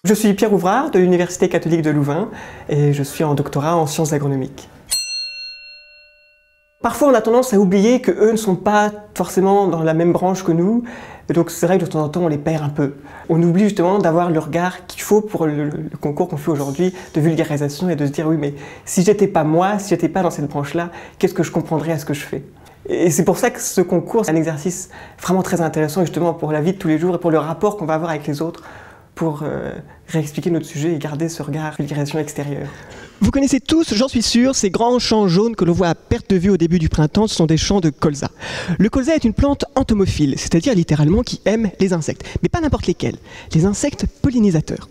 Je suis Pierre Ouvrard de l'Université catholique de Louvain et je suis en doctorat en sciences agronomiques. Parfois on a tendance à oublier qu'eux ne sont pas forcément dans la même branche que nous, et donc c'est vrai que de temps en temps on les perd un peu. On oublie justement d'avoir le regard qu'il faut pour le concours qu'on fait aujourd'hui de vulgarisation et de se dire oui mais si j'étais pas moi, si j'étais pas dans cette branche-là, qu'est-ce que je comprendrais à ce que je fais? Et c'est pour ça que ce concours, c'est un exercice vraiment très intéressant justement pour la vie de tous les jours et pour le rapport qu'on va avoir avec les autres pour réexpliquer notre sujet et garder ce regard vulgarisation extérieure. Vous connaissez tous, j'en suis sûr, ces grands champs jaunes que l'on voit à perte de vue au début du printemps, ce sont des champs de colza. Le colza est une plante entomophile, c'est-à-dire littéralement qui aime les insectes, mais pas n'importe lesquels, les insectes pollinisateurs.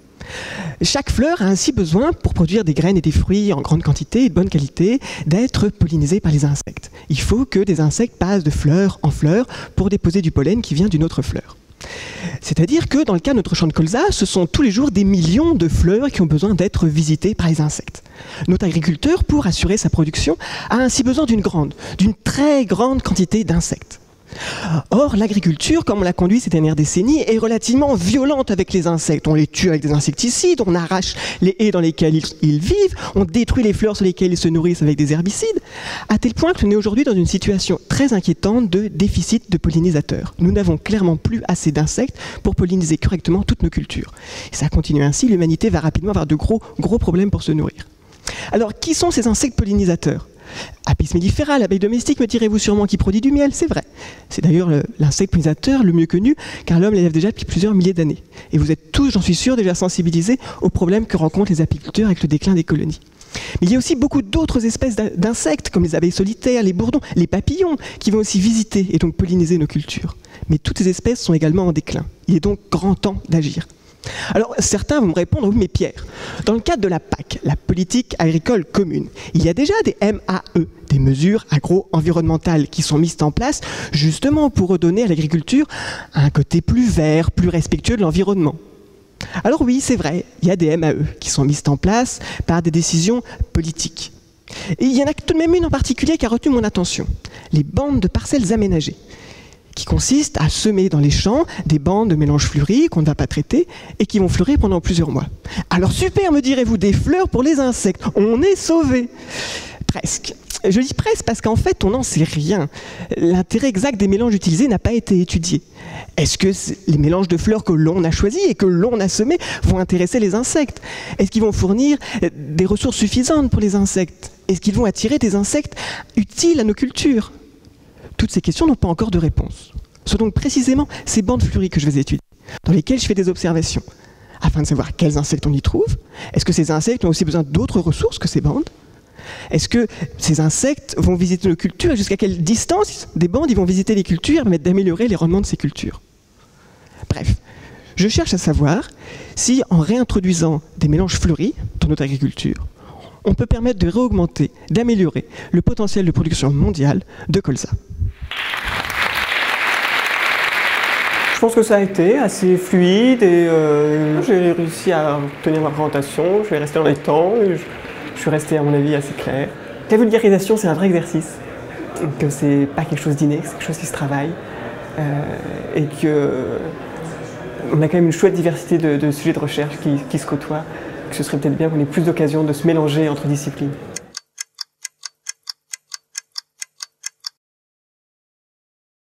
Chaque fleur a ainsi besoin, pour produire des graines et des fruits en grande quantité et de bonne qualité, d'être pollinisée par les insectes. Il faut que des insectes passent de fleur en fleur pour déposer du pollen qui vient d'une autre fleur. C'est-à-dire que dans le cas de notre champ de colza, ce sont tous les jours des millions de fleurs qui ont besoin d'être visitées par les insectes. Notre agriculteur, pour assurer sa production, a ainsi besoin d'une très grande quantité d'insectes. Or, l'agriculture, comme on l'a conduit ces dernières décennies, est relativement violente avec les insectes. On les tue avec des insecticides, on arrache les haies dans lesquelles ils vivent, on détruit les fleurs sur lesquelles ils se nourrissent avec des herbicides, à tel point que l'on est aujourd'hui dans une situation très inquiétante de déficit de pollinisateurs. Nous n'avons clairement plus assez d'insectes pour polliniser correctement toutes nos cultures. Et ça continue ainsi, l'humanité va rapidement avoir de gros problèmes pour se nourrir. Alors, qui sont ces insectes pollinisateurs ? Apis mellifera, l'abeille domestique, me direz-vous sûrement, qui produit du miel, c'est vrai. C'est d'ailleurs l'insecte pollinisateur le mieux connu, car l'homme l'élève déjà depuis plusieurs milliers d'années. Et vous êtes tous, j'en suis sûr, déjà sensibilisés aux problèmes que rencontrent les apiculteurs avec le déclin des colonies. Mais il y a aussi beaucoup d'autres espèces d'insectes, comme les abeilles solitaires, les bourdons, les papillons, qui vont aussi visiter et donc polliniser nos cultures. Mais toutes ces espèces sont également en déclin. Il est donc grand temps d'agir. Alors certains vont me répondre, oui mais Pierre, dans le cadre de la PAC, la politique agricole commune, il y a déjà des MAE, des mesures agro-environnementales qui sont mises en place justement pour redonner à l'agriculture un côté plus vert, plus respectueux de l'environnement. Alors oui, c'est vrai, il y a des MAE qui sont mises en place par des décisions politiques. Et il y en a tout de même une en particulier qui a retenu mon attention, les bandes de parcelles aménagées, qui consiste à semer dans les champs des bandes de mélanges fleuris qu'on ne va pas traiter et qui vont fleurir pendant plusieurs mois. Alors super, me direz-vous, des fleurs pour les insectes, on est sauvés. Presque. Je dis presque parce qu'en fait on n'en sait rien. L'intérêt exact des mélanges utilisés n'a pas été étudié. Est-ce que les mélanges de fleurs que l'on a choisis et que l'on a semés vont intéresser les insectes? Est-ce qu'ils vont fournir des ressources suffisantes pour les insectes? Est-ce qu'ils vont attirer des insectes utiles à nos cultures? Toutes ces questions n'ont pas encore de réponse. Ce sont donc précisément ces bandes fleuries que je vais étudier, dans lesquelles je fais des observations, afin de savoir quels insectes on y trouve. Est-ce que ces insectes ont aussi besoin d'autres ressources que ces bandes? Est-ce que ces insectes vont visiter nos cultures et jusqu'à quelle distance des bandes ils vont visiter les cultures et permettre d'améliorer les rendements de ces cultures? Bref, je cherche à savoir si, en réintroduisant des mélanges fleuris dans notre agriculture, on peut permettre de réaugmenter, d'améliorer le potentiel de production mondiale de colza. Je pense que ça a été assez fluide et j'ai réussi à tenir ma présentation, je vais rester dans les temps, et je suis resté à mon avis assez clair. La vulgarisation c'est un vrai exercice, que c'est pas quelque chose d'inné, c'est quelque chose qui se travaille et qu'on a quand même une chouette diversité de sujets de recherche qui se côtoient, que ce serait peut-être bien qu'on ait plus d'occasions de se mélanger entre disciplines.